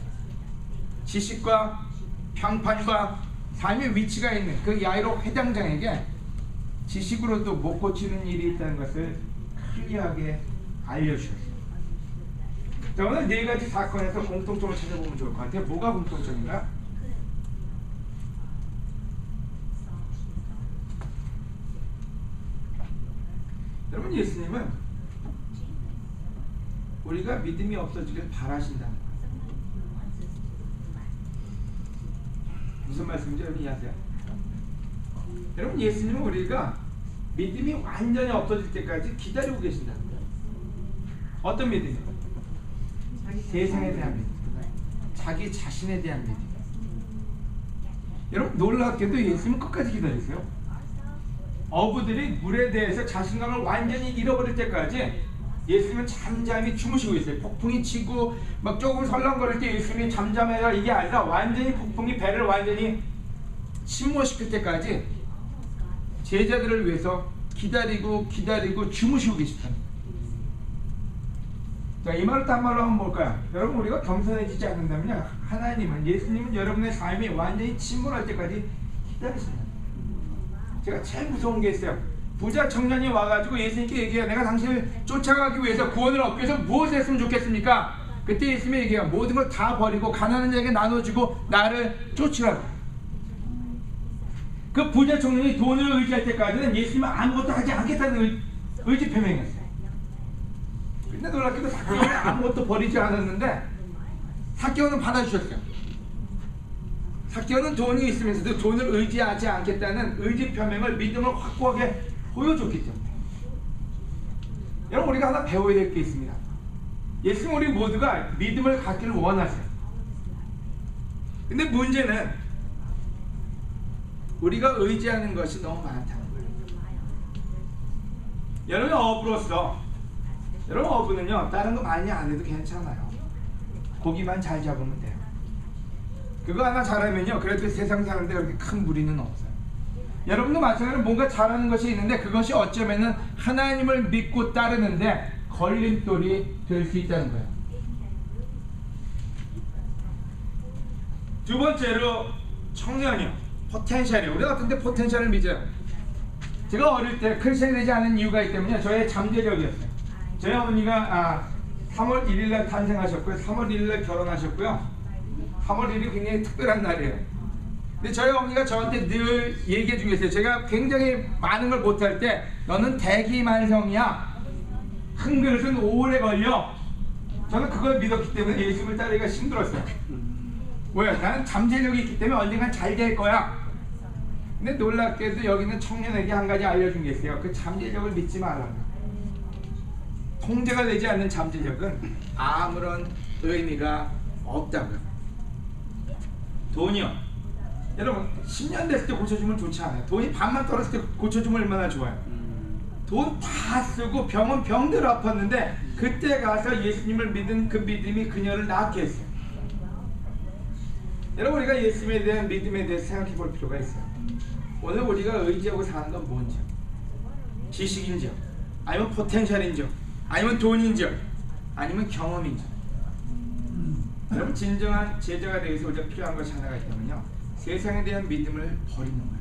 [SPEAKER 1] 지식과 평판과 삶의 위치가 있는 그 야이로 회당장에게 지식으로도 못 고치는 일이 있다는 것을 클리어하게 알려주셨어요. 자, 오늘 4가지 사건에서 공통점을 찾아보면 좋을 것 같아요. 뭐가 공통점인가? 여러분, 예수님은 우리가 믿음이 없어지길 바라신다는 거예요. 무슨 말씀인지 여러분 이해하세요? 여러분, 예수님은 우리가 믿음이 완전히 없어질 때까지 기다리고 계신다는 거예요. 어떤 믿음이요? 세상에 대한 믿음, 자기 자신에 대한 믿음. 여러분, 놀랍게도 예수님은 끝까지 기다리세요. 어부들이 물에 대해서 자신감을 완전히 잃어버릴 때까지 예수님은 잠잠히 주무시고 있어요. 폭풍이 치고 막 조금 설렁거릴 때 예수님이 잠잠해라 이게 아니라 완전히 폭풍이 배를 완전히 침몰시킬 때까지 제자들을 위해서 기다리고 주무시고 계시다. 자, 이 말을 딴 말로 하면 뭘까요? 여러분, 우리가 겸손해지지 않는다면요, 하나님은, 예수님은 여러분의 삶이 완전히 침몰할 때까지 기다리신다. 제가 제일 무서운 게 있어요. 부자 청년이 와가지고 예수님께 얘기해요. 내가 당신을 쫓아가기 위해서 구원을 얻기 위해서 무엇을 했으면 좋겠습니까? 그때 예수님이 얘기해요. 모든 걸 다 버리고 가난한 자에게 나눠주고 나를 쫓으라고. 그 부자 청년이 돈을 의지할 때까지는 예수님은 아무것도 하지 않겠다는 의지 표명했어요. 근데 놀랍게도 삭개오는 아무것도 버리지 않았는데 삭개오는 받아주셨어요. 삭개오는 돈이 있으면서도 돈을 의지하지 않겠다는 의지 표명을, 믿음을 확고하게 보여줬기 때문에. 여러분, 우리가 하나 배워야 될 게 있습니다. 예수님, 우리 모두가 믿음을 갖기를 원하세요. 근데 문제는 우리가 의지하는 것이 너무 많다는 거예요. 여러분, 어부로서, 여러분, 어부는요 다른 거 많이 안 해도 괜찮아요. 고기만 잘 잡으면 돼요. 그거 하나 잘하면요 그래도 세상 사람들 그렇게 큰 무리는 없어요. 여러분도 마찬가지로 뭔가 잘하는 것이 있는데 그것이 어쩌면은 하나님을 믿고 따르는데 걸림돌이 될 수 있다는 거예요. 두 번째로 청년이요, 포텐셜이요. 우리가 어떤데 포텐셜을 믿어요. 제가 어릴 때 크리스천이 되지 않은 이유가 있다면요, 저의 잠재력이었어요. 저희 어머니가 3월 1일날 탄생하셨고요, 3월 1일날 결혼하셨고요. 3월 1일이 굉장히 특별한 날이에요. 근데 저희 어머니가 저한테 늘 얘기해 주고 계세요. 제가 굉장히 많은 걸 못할 때 너는 대기만성이야. 큰 그릇은 오래 걸려. 저는 그걸 믿었기 때문에 예수를 따르기가 힘들었어요. 왜? 나는 잠재력이 있기 때문에 언젠간 잘 될 거야. 근데 놀랍게도 여기는 청년에게 한 가지 알려준 게 있어요. 그 잠재력을 믿지 말라고. 통제가 되지 않는 잠재력은 아무런 의미가 없다고요. 돈이요, 여러분 10년 됐을 때 고쳐주면 좋지 않아요? 돈이 반만 떨어졌을 때 고쳐주면 얼마나 좋아요? 돈 다 쓰고 병은 병대로 아팠는데 그때 가서 예수님을 믿은 그 믿음이 그녀를 낫게 했어요. 여러분, 우리가 예수님에 대한 믿음에 대해서 생각해 볼 필요가 있어요. 오늘 우리가 의지하고 사는 건 뭔지요? 지식인지요? 아니면 포텐셜인지요? 아니면 돈인지요? 아니면 경험인지. 여러분 진정한 제자가 되기 위해서 우리가 필요한 것이 하나가 있다면요, 세상에 대한 믿음을 버리는 거예요.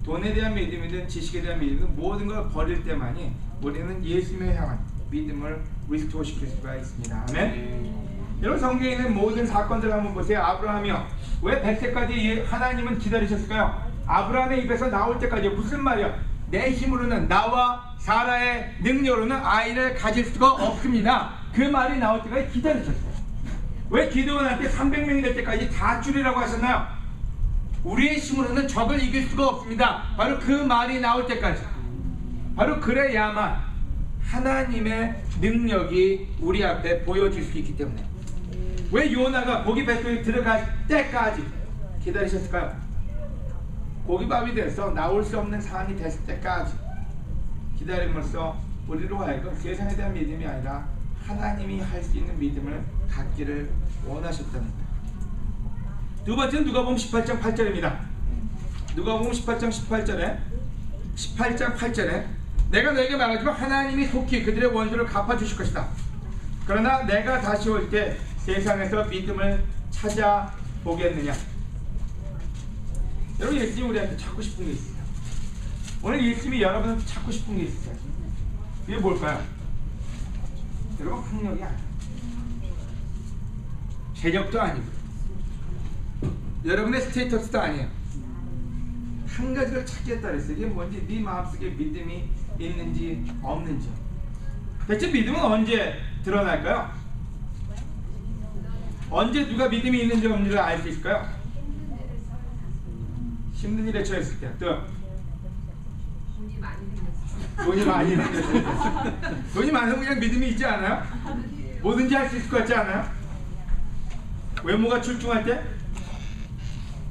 [SPEAKER 1] 돈에 대한 믿음이든 지식에 대한 믿음이든 모든 걸 버릴 때만이 우리는 예수님을 향한 믿음을 리스토어시킬 수가 있습니다. 아멘. 여러분 성경에 있는 모든 사건들을 한번 보세요. 아브라함이요, 왜 100세까지 하나님은 기다리셨을까요? 아브라함의 입에서 나올 때까지 무슨 말이야? 내 힘으로는, 나와 사라의 능력으로는 아이를 가질 수가 없습니다. 그 말이 나올 때까지 기다리셨어요. 왜 기드온한테 300명이 될 때까지 다 줄이라고 하셨나요? 우리의 힘으로는 적을 이길 수가 없습니다. 바로 그 말이 나올 때까지. 바로 그래야만 하나님의 능력이 우리 앞에 보여질 수 있기 때문에. 왜 요나가 고기 뱃속에 들어갈 때까지 기다리셨을까요? 고기밥이 돼서 나올 수 없는 상황이 됐을 때까지 기다림으로써 우리로 하여금 세상에 대한 믿음이 아니라 하나님이 할 수 있는 믿음을 갖기를 원하셨다는 거예요. 두 번째는 누가복음 18장 8절입니다. 누가복음 18장 8절에 내가 너에게 말하지만 하나님이 속히 그들의 원수를 갚아주실 것이다. 그러나 내가 다시 올 때 세상에서 믿음을 찾아보겠느냐. 여러분 예수님이 우리한테 찾고 싶은 게 있어요. 오늘 예수님이 여러분한테 찾고 싶은 게 있어요. 그게 뭘까요? 여러분 학력이 아니에요. 재력도 아니고 여러분의 스테이터스도 아니에요. 한 가지를 찾겠다 그랬어요. 이게 뭔지, 네 마음속에 믿음이 있는지 없는지. 대체 믿음은 언제 드러날까요? 언제 누가 믿음이 있는지 없는지를 알 수 있을까요? 힘든 일에 처했을 때. 또 돈이 많이 생겼을 때. 돈이 많으면 그냥 믿음이 있지 않아요? 뭐든지 할 수 있을 것 같지 않아요? 외모가 출중할 때,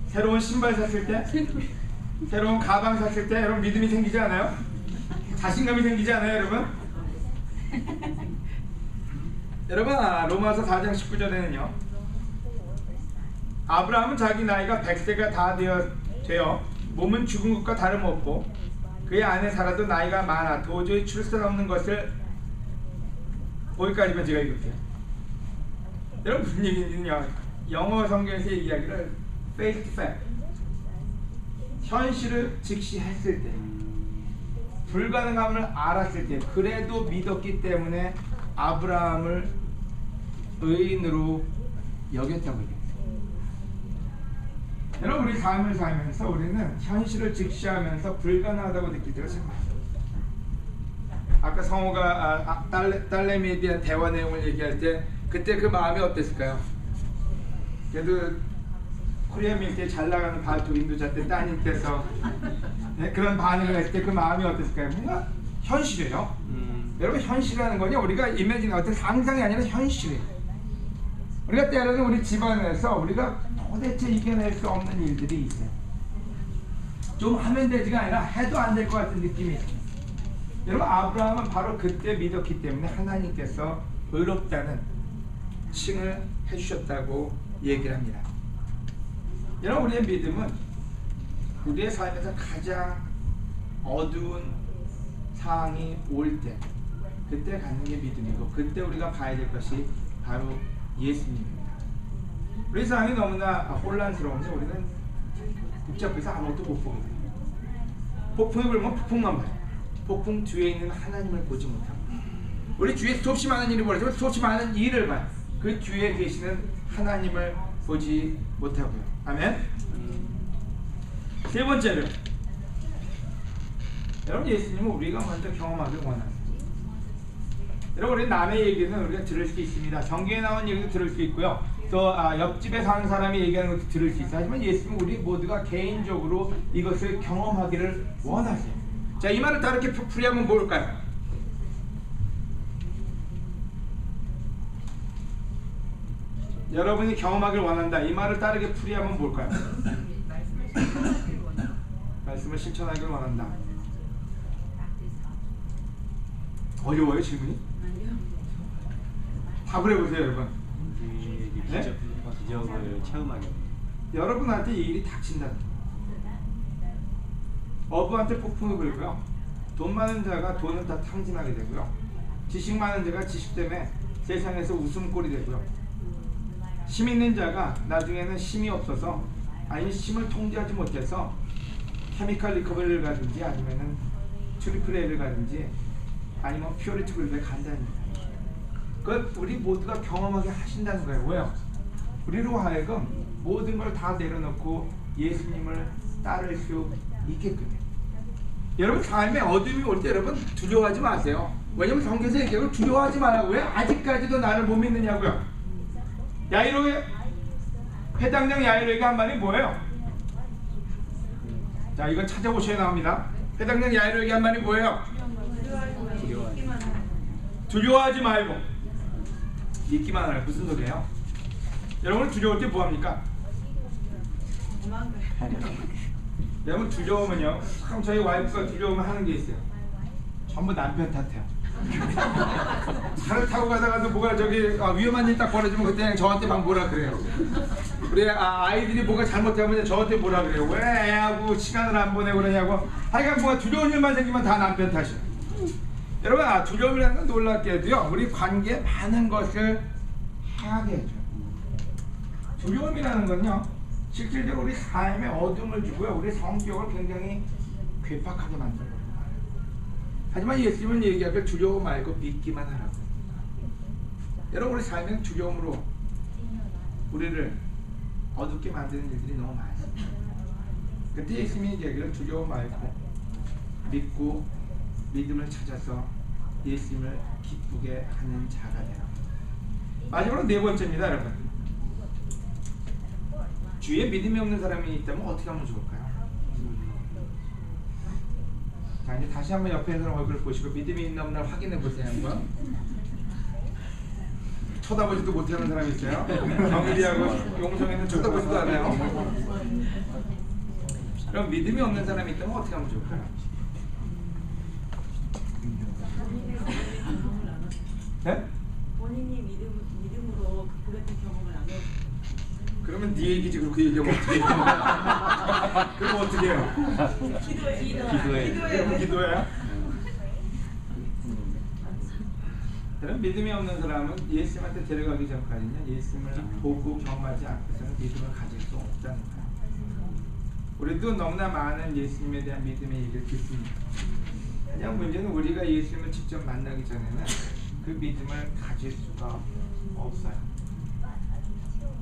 [SPEAKER 1] 새로운 신발 샀을 때, 새로운 가방 샀을 때 여러분 믿음이 생기지 않아요? 자신감이 생기지 않아요 여러분? 여러분 로마서 4장 19절에는요, 아브라함은 자기 나이가 100세가 다 되어 몸은 죽은 것과 다름없고 그의 아내 사라도 나이가 많아 도저히 출산 없는 것을, 거기까지만 제가 읽을게요. 여러분 무슨 얘기는요, 영어 성경에서의 이야기를 face to fact, 현실을 직시했을 때, 불가능함을 알았을 때, 그래도 믿었기 때문에 아브라함을 의인으로 여겼다고 얘기해요. 여러분 우리 삶을 살면서 우리는 현실을 직시하면서 불가능하다고 느낄 때가 참 많아요. 아까 성호가 딸내미에 대한 대화 내용을 얘기할 때 그때 그 마음이 어땠을까요? 그래도 코리아 밀트에 잘 나가는 발톱 인도자 때 따님께서 그런 반응을 했을 때 그 마음이 어땠을까요? 뭔가 현실이에요. 여러분 현실이라는 거냐, 우리가 이미지는 어떤 상상이 아니라 현실이에요. 우리가 때로는 우리 집안에서 우리가 도대체 이겨낼 수 없는 일들이 있어요. 좀 하면 되지가 아니라 해도 안 될 것 같은 느낌이 있어요. 여러분 아브라함은 바로 그때 믿었기 때문에 하나님께서 의롭다는 칭을 해주셨다고 얘기를 합니다. 여러분 우리의 믿음은 우리의 삶에서 가장 어두운 상황이 올 때 그때 갖는 게 믿음이고, 그때 우리가 봐야 될 것이 바로 예수님입니다. 우리 상황이 너무나 혼란스러운데 우리는 복잡해서 아무것도 못 보게 돼요. 폭풍이 불면 폭풍만 봐요. 폭풍 뒤에 있는 하나님을 보지 못하고, 우리 주위에 수없이 많은 일이 벌어지고 수없이 많은 일을 봐요. 그 뒤에 계시는 하나님을 보지 못하고요. 아멘. 세 번째로, 여러분 예수님은 우리가 먼저 경험하길 원하세요. 여러분 우리 남의 얘기는 우리가 들을 수 있습니다. 성경에 나온 얘기도 들을 수 있고요. 또 옆집에 사는 사람이 얘기하는 것도 들을 수 있어요. 하지만 예수님은 우리 모두가 개인적으로 이것을 경험하기를 원하세요. 자, 이 말을 다르게 풀이하면 뭘까요? 여러분이 경험하길 원한다. 이 말을 다르게 풀이하면 뭘까요? 말씀을 실천하길 원한다. 어려워요 질문이? 답을 해보세요 여러분. 네?
[SPEAKER 5] 기적을 체험하게.
[SPEAKER 1] 여러분한테 이 일이 닥친다. 어부한테 폭풍이 불고요. 돈 많은 자가 돈을 다 탕진하게 되고요. 지식 많은 자가 지식 때문에 세상에서 웃음꼴이 되고요. 심 있는 자가 나중에는 심이 없어서 아니 심을 통제하지 못해서 케미컬 리커버리를 가든지 아니면은 트리플 A를 가든지 아니면 퓨어리티 그룹에 간다는 거예요. 그걸 우리 모두가 경험하게 하신다는 거예요. 왜요? 우리로 하여금 모든 걸 다 내려놓고 예수님을 따를 수 있게끔. 여러분 삶에 어둠이 올 때 여러분 두려워하지 마세요. 왜냐면 성경에서 얘기하고 두려워하지 말라고. 왜 아직까지도 나를 못 믿느냐고요. 야이로의 회당장 야이로에게 한 말이 뭐예요? 자, 이거 찾아보셔야 나옵니다. 회당장 야이로에게 한 말이 뭐예요? 두려워하지 말고 믿기만 하라. 무슨 소리예요? 여러분 두려울 때 뭐합니까? 여러분 두려우면요, 참 저희 와이프가 두려우면 하는 게 있어요. 전부 남편 탓해요. 차를 타고 가다가도 뭐가 저기 위험한 일 딱 벌어지면 그때 그냥 저한테 막 뭐라 그래요. 우리 아이들이 뭐가 잘못하면 저한테 뭐라 그래요. 왜 애하고 시간을 안 보내고 그러냐고. 하여간 뭐가 두려운 일만 생기면 다 남편 탓이에요. 여러분 두려움이라는 건 놀랍게도요, 우리 관계에 많은 것을 하게 해줘요. 두려움이라는 건요, 실질적으로 우리 삶에 어둠을 주고요, 우리 성격을 굉장히 괴팍하게 만들어요. 하지만 예수님은 얘기하길 두려워 말고 믿기만 하라고. 여러분 우리 삶은 두려움으로 우리를 어둡게 만드는 일들이 너무 많습니다. 그때 예수님이 얘기하길 두려워 말고 믿고 믿음을 찾아서 예수님을 기쁘게 하는 자가 되라. 마지막으로 네 번째입니다. 여러분, 주위에 믿음이 없는 사람이 있다면 어떻게 하면 좋을까요? 자, 이제 다시 한번 옆에 있는 사람 얼굴을 보시고 믿음이 있나 없나 확인해 보세요. 한번. 쳐다보지도 못하는 사람이 있어요. 정일이하고 용성이는 쳐다보지도 않아요. 그럼 믿음이 없는 사람이 있다면 어떻게 하면 좋을까요? 네?
[SPEAKER 7] 본인이 믿음으로 그 같은 경험을 안 해요.
[SPEAKER 1] 그러면 네 얘기지 그렇게 얘기하면 어떻게 해요? 그럼 어떻게 해요?
[SPEAKER 8] 기도해.
[SPEAKER 1] 기도해요? 그럼 믿음이 없는 사람은 예수님한테 데려가기 전까지는 예수님을 보고 경험하지 않고서는 믿음을 가질 수 없다는 거예요. 우리도 너무나 많은 예수님에 대한 믿음의 얘기를 듣습니다. 하지만 문제는 우리가 예수님을 직접 만나기 전에는 그 믿음을 가질 수가 없어요.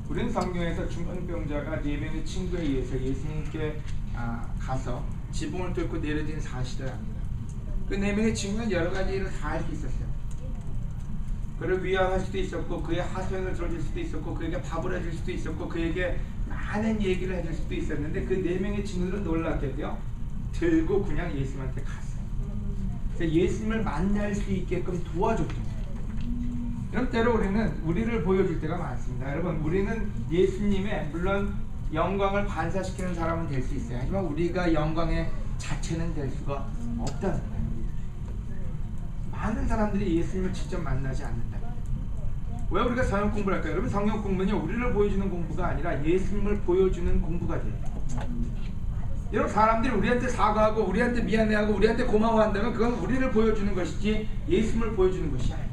[SPEAKER 1] 우리는 성경에서 중풍병자가 4명의 친구에 의해서 예수님께 가서 지붕을 뚫고 내려진 사실을 압니다. 그 4명의 친구는 여러 가지 일을 다 할 수 있었어요. 그를 위안할 수도 있었고, 그의 하소연을 들어줄 수도 있었고, 그에게 밥을 해줄 수도 있었고, 그에게 많은 얘기를 해줄 수도 있었는데 그 4명의 친구들은 놀랍게도요, 들고 그냥 예수님한테 갔어요. 그래서 예수님을 만날 수 있게끔 도와줬던 거예요. 그럼 때로 우리는 우리를 보여줄 때가 많습니다. 여러분, 우리는 예수님의 물론 영광을 반사시키는 사람은 될 수 있어요. 하지만 우리가 영광의 자체는 될 수가 없다는 거예요. 많은 사람들이 예수님을 직접 만나지 않는다. 왜 우리가 성경 공부를 할까요? 여러분, 성경 공부는요, 우리를 보여주는 공부가 아니라 예수님을 보여주는 공부가 돼요. 여러분, 사람들이 우리한테 사과하고 우리한테 미안해하고 우리한테 고마워한다면 그건 우리를 보여주는 것이지 예수님을 보여주는 것이 아니에요.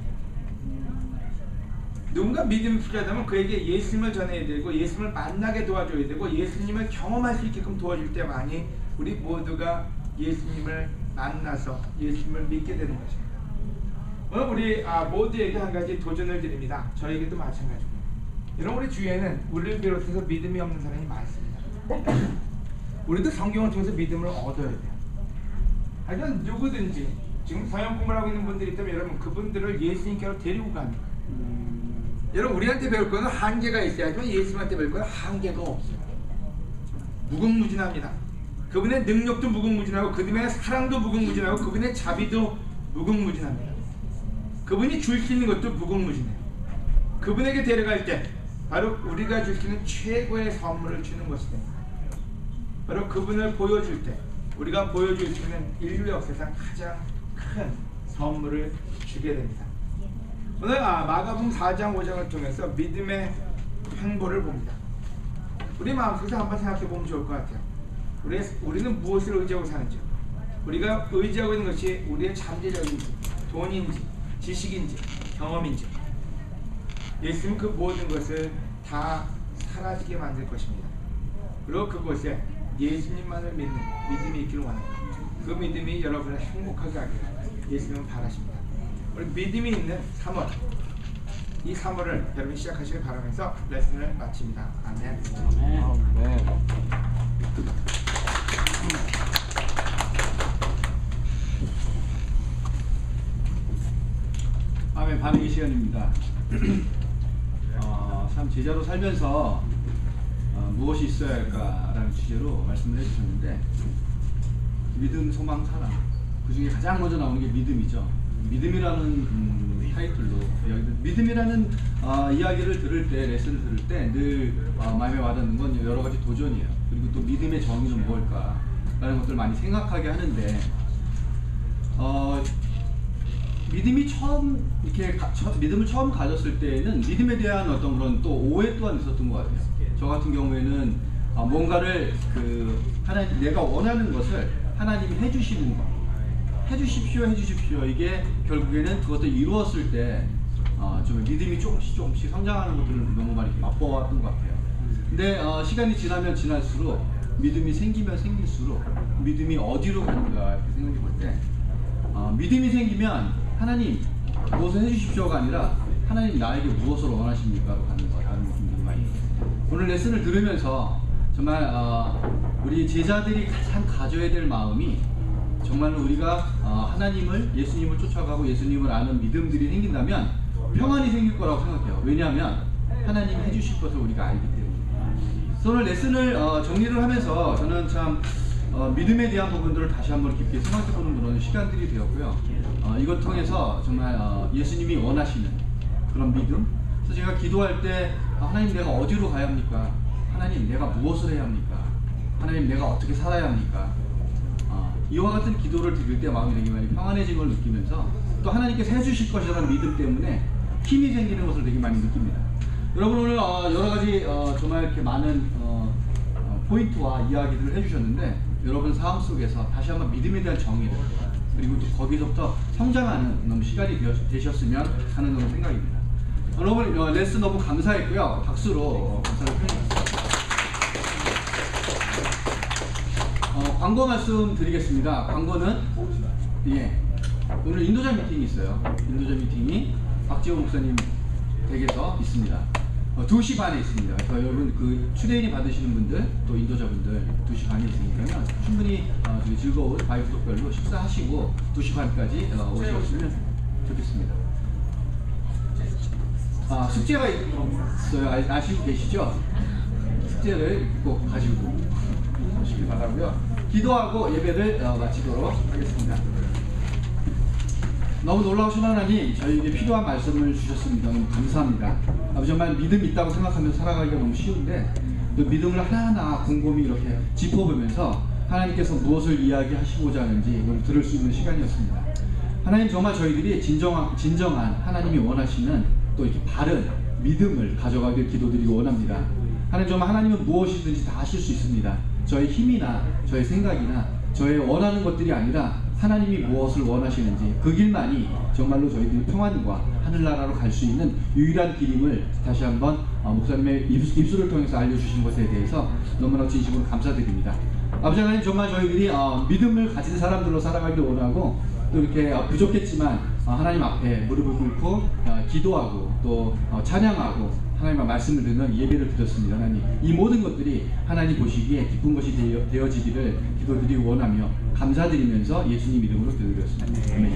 [SPEAKER 1] 누군가 믿음이 필요하다면 그에게 예수님을 전해야 되고 예수님을 만나게 도와줘야 되고 예수님을 경험할 수 있게끔 도와줄 때만이 우리 모두가 예수님을 만나서 예수님을 믿게 되는 것입니다. 오늘 우리 모두에게 한 가지 도전을 드립니다. 저에게도 마찬가지고요. 여러분, 우리 주위에는 우리를 비롯해서 믿음이 없는 사람이 많습니다. 우리도 성경을 통해서 믿음을 얻어야 돼요. 하여간 누구든지 지금 성경 공부를 하고 있는 분들이 있다면 여러분, 그분들을 예수님께로 데리고 가는 거예요. 여러분, 우리한테 배울 거는 한계가 있어야 하지만 예수님한테 배울 거는 한계가 없어요. 무궁무진합니다. 그분의 능력도 무궁무진하고 그분의 사랑도 무궁무진하고 그분의 자비도 무궁무진합니다. 그분이 줄 수 있는 것도 무궁무진해요. 그분에게 데려갈 때 바로 우리가 줄 수 있는 최고의 선물을 주는 것이 됩니다. 바로 그분을 보여줄 때 우리가 보여줄 수 있는 인류 역사상 가장 큰 선물을 주게 됩니다. 오늘 마가복음 4장 5장을 통해서 믿음의 행보를 봅니다. 우리 마음속에서 한번 생각해 보면 좋을 것 같아요. 우리는 무엇을 의지하고 사는지, 우리가 의지하고 있는 것이 우리의 잠재력인지, 돈인지, 지식인지, 경험인지, 예수님은 그 모든 것을 다 사라지게 만들 것입니다. 그리고 그곳에 예수님만을 믿는 믿음이 있기를 원합니다. 그 믿음이 여러분을 행복하게 하기를 예수님은 바라십니다. 우리 믿음이 있는 3월, 이 3월을 여러분이 시작하시길 바라면서 레슨을 마칩니다. 아멘.
[SPEAKER 5] 아멘. 반응의 시간입니다. 참 제자로 살면서 무엇이 있어야 할까라는 주제로 말씀을 해주셨는데, 믿음, 소망, 사랑, 그 중에 가장 먼저 나오는 게 믿음이죠. 믿음이라는 타이틀로 믿음이라는 이야기를 들을 때, 레슨을 들을 때 늘 마음에 와닿는 건 여러 가지 도전이에요. 그리고 또 믿음의 정의는 무엇일까라는 것들을 많이 생각하게 하는데, 믿음이 처음 이렇게 믿음을 처음 가졌을 때에는 믿음에 대한 어떤 그런 또 오해 또한 있었던 것 같아요. 저 같은 경우에는 뭔가를 하나님, 내가 원하는 것을 하나님이 해주시는 것, 해주십시오 이게 결국에는 그것도 이루었을 때 좀 믿음이 조금씩 성장하는 것들을 너무 많이 맛보았던 것 같아요. 근데 시간이 지나면 지날수록 믿음이 생기면 생길수록 믿음이 어디로 가는가 이렇게 생각해 볼 때, 믿음이 생기면 하나님 무엇을 해주십시오가 아니라 하나님 나에게 무엇을 원하십니까로 가는 것 같다는 느낌이 많이 들어요. 오늘 레슨을 들으면서 정말 우리 제자들이 가장 가져야 될 마음이, 정말로 우리가 하나님을, 예수님을 쫓아가고 예수님을 아는 믿음들이 생긴다면 평안이 생길 거라고 생각해요. 왜냐하면 하나님이 해주실 것을 우리가 알기 때문에. 그래서 오늘 레슨을 정리를 하면서 저는 참 믿음에 대한 부분들을 다시 한번 깊게 생각해보는 그런 시간들이 되었고요. 이걸 통해서 정말 예수님이 원하시는 그런 믿음. 그래서 제가 기도할 때 하나님 내가 어디로 가야 합니까? 하나님 내가 무엇을 해야 합니까? 하나님 내가 어떻게 살아야 합니까? 이와 같은 기도를 드릴 때 마음이 되게 많이 평안해진 걸 느끼면서, 또 하나님께서 해주실 것이라는 믿음 때문에 힘이 생기는 것을 되게 많이 느낍니다. 여러분 오늘 여러 가지 정말 이렇게 많은 포인트와 이야기들을 해주셨는데, 여러분 삶 속에서 다시 한번 믿음에 대한 정의를, 그리고 또 거기서부터 성장하는 너무 시간이 되셨으면 하는 그런 생각입니다. 여러분 레슨 너무 감사했고요. 박수로 감사를 표현했습니다. 광고 말씀 드리겠습니다. 광고는 오늘 인도자 미팅이 있어요. 인도자 미팅이 박지호 목사님 댁에서 있습니다. 2시 반에 있습니다. 그래서 여러분 추대인이 받으시는 분들, 또 인도자분들 2시 반에 있으니까요. 충분히 즐거운 바이브톡별로 식사하시고 2시 반까지 오셨으면 좋겠습니다. 숙제가 있어요. 아시고 계시죠? 숙제를 꼭 가지고 오시길 바라고요. 기도하고 예배를 마치도록 하겠습니다. 너무 놀라우신 하나님, 저희에게 필요한 말씀을 주셨습니다. 너무 감사합니다. 아버지, 정말 믿음 있다고 생각하면서 살아가기가 너무 쉬운데, 또 믿음을 하나하나 곰곰이 이렇게 짚어보면서 하나님께서 무엇을 이야기하시고자 하는지 들을 수 있는 시간이었습니다. 하나님, 정말 저희들이 진정한 하나님이 원하시는 또 이렇게 바른 믿음을 가져가길 기도드리고 원합니다. 하나님, 정말 하나님은 무엇이든지 다 하실 수 있습니다. 저의 힘이나 저의 생각이나 저의 원하는 것들이 아니라 하나님이 무엇을 원하시는지 그 길만이 정말로 저희들이 평안과 하늘나라로 갈 수 있는 유일한 길임을 다시 한번 목사님의 입술을 통해서 알려주신 것에 대해서 너무나 진심으로 감사드립니다. 아버지 하나님, 정말 저희들이 믿음을 가진 사람들로 살아가기를 원하고, 또 이렇게 부족했지만 하나님 앞에 무릎을 꿇고 기도하고 또 찬양하고 하나님의 말씀을 듣는 예배를 드렸습니다. 하나님, 이 모든 것들이 하나님 보시기에 기쁜 것이 되어지기를 기도드리고 원하며 감사드리면서 예수님 이름으로 기도드렸습니다. 아멘.